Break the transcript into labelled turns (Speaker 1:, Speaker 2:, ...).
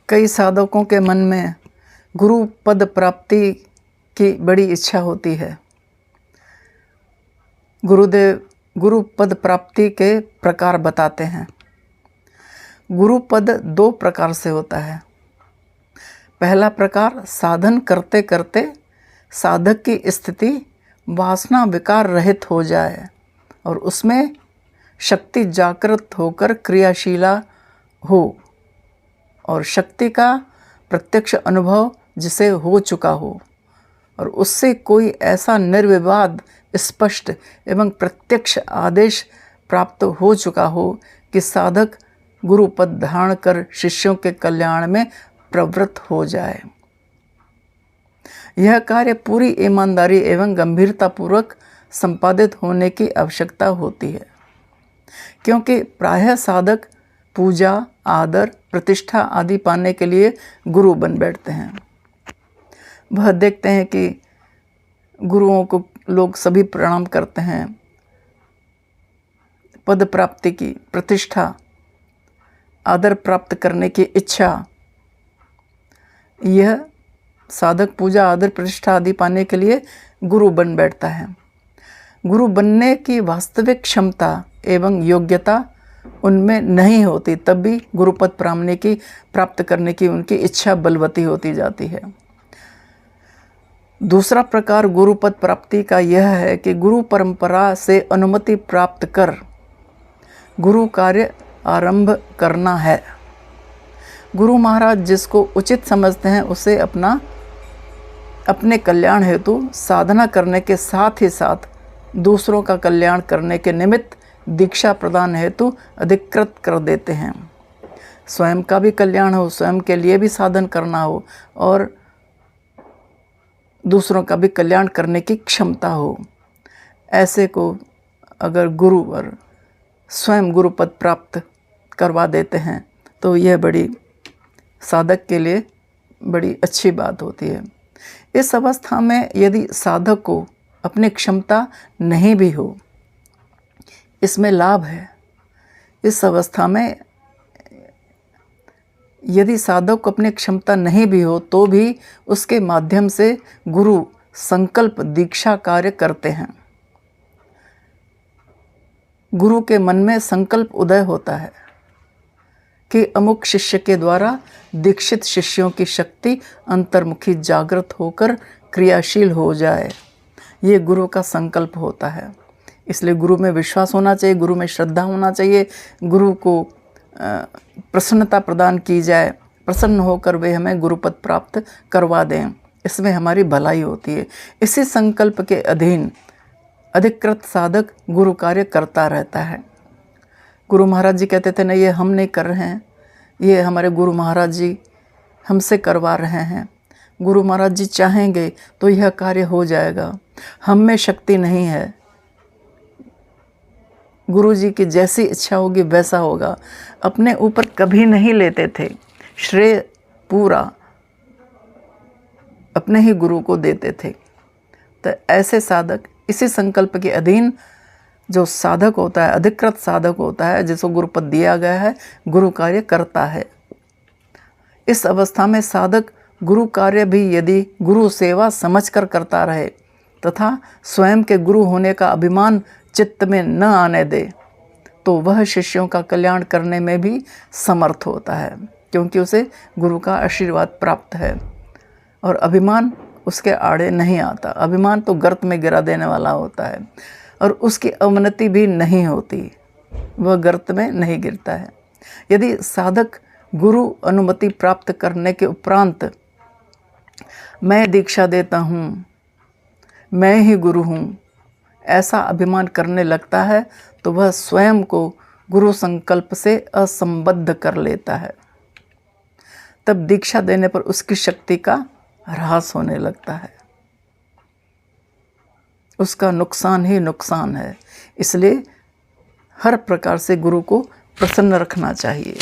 Speaker 1: कई साधकों के मन में गुरु पद प्राप्ति की बड़ी इच्छा होती है। गुरुदेव गुरु पद प्राप्ति के प्रकार बताते हैं। गुरु पद 2 प्रकार से होता है। पहला प्रकार, साधन करते करते साधक की स्थिति वासना विकार रहित हो जाए और उसमें शक्ति जागृत होकर क्रियाशीला हो और शक्ति का प्रत्यक्ष अनुभव जिसे हो चुका हो और उससे कोई ऐसा निर्विवाद स्पष्ट एवं प्रत्यक्ष आदेश प्राप्त हो चुका हो कि साधक गुरु पद धारण कर शिष्यों के कल्याण में प्रवृत्त हो जाए। यह कार्य पूरी ईमानदारी एवं गंभीरतापूर्वक संपादित होने की आवश्यकता होती है, क्योंकि प्रायः साधक पूजा, आदर, प्रतिष्ठा आदि पाने के लिए गुरु बन बैठते हैं। वह देखते हैं कि गुरुओं को लोग सभी प्रणाम करते हैं। पद प्राप्ति की, प्रतिष्ठा, आदर प्राप्त करने की इच्छा, यह साधक पूजा, आदर, प्रतिष्ठा आदि पाने के लिए गुरु बन बैठता है। गुरु बनने की वास्तविक क्षमता एवं योग्यता उनमें नहीं होती, तब भी गुरुपद प्राप्त करने की उनकी इच्छा बलवती होती जाती है। दूसरा प्रकार गुरुपद प्राप्ति का यह है कि गुरु परंपरा से अनुमति प्राप्त कर गुरु कार्य आरंभ करना है। गुरु महाराज जिसको उचित समझते हैं उसे अपने कल्याण हेतु साधना करने के साथ ही साथ दूसरों का कल्याण करने के निमित्त दीक्षा प्रदान हेतु अधिकृत कर देते हैं। स्वयं का भी कल्याण हो, स्वयं के लिए भी साधन करना हो और दूसरों का भी कल्याण करने की क्षमता हो, ऐसे को अगर गुरु और स्वयं गुरुपद प्राप्त करवा देते हैं तो यह बड़ी साधक के लिए बड़ी अच्छी बात होती है। इस अवस्था में यदि साधक को अपनी क्षमता नहीं भी हो, इसमें लाभ है। इस अवस्था में यदि साधक को अपनी क्षमता नहीं भी हो तो भी उसके माध्यम से गुरु संकल्प दीक्षा कार्य करते हैं। गुरु के मन में संकल्प उदय होता है कि अमुक शिष्य के द्वारा दीक्षित शिष्यों की शक्ति अंतर्मुखी जागृत होकर क्रियाशील हो जाए। ये गुरु का संकल्प होता है। इसलिए गुरु में विश्वास होना चाहिए, गुरु में श्रद्धा होना चाहिए, गुरु को प्रसन्नता प्रदान की जाए, प्रसन्न होकर वे हमें गुरुपद प्राप्त करवा दें। इसमें हमारी भलाई होती है। इसी संकल्प के अधीन अधिकृत साधक गुरु कार्य करता रहता है। गुरु महाराज जी कहते थे, नहीं ये हम नहीं कर रहे हैं, ये हमारे गुरु महाराज जी हमसे करवा रहे हैं। गुरु महाराज जी चाहेंगे तो यह कार्य हो जाएगा, हम में शक्ति नहीं है, गुरु जी की जैसी इच्छा होगी वैसा होगा। अपने ऊपर कभी नहीं लेते थे, श्रेय पूरा अपने ही गुरु को देते थे। तो ऐसे साधक इसी संकल्प के अधीन जो साधक होता है, अधिकृत साधक होता है, जिसको गुरुपद दिया गया है, गुरु कार्य करता है। इस अवस्था में साधक गुरु कार्य भी यदि गुरु सेवा समझकर करता रहे तथा स्वयं के गुरु होने का अभिमान चित्त में न आने दे तो वह शिष्यों का कल्याण करने में भी समर्थ होता है, क्योंकि उसे गुरु का आशीर्वाद प्राप्त है और अभिमान उसके आड़े नहीं आता। अभिमान तो गर्त में गिरा देने वाला होता है और उसकी अवनति भी नहीं होती, वह गर्त में नहीं गिरता है। यदि साधक गुरु अनुमति प्राप्त करने के उपरांत मैं दीक्षा देता हूँ, मैं ही गुरु हूँ, ऐसा अभिमान करने लगता है तो वह स्वयं को गुरु संकल्प से असंबद्ध कर लेता है। तब दीक्षा देने पर उसकी शक्ति का ह्रास होने लगता है, उसका नुकसान ही नुकसान है। इसलिए हर प्रकार से गुरु को प्रसन्न रखना चाहिए।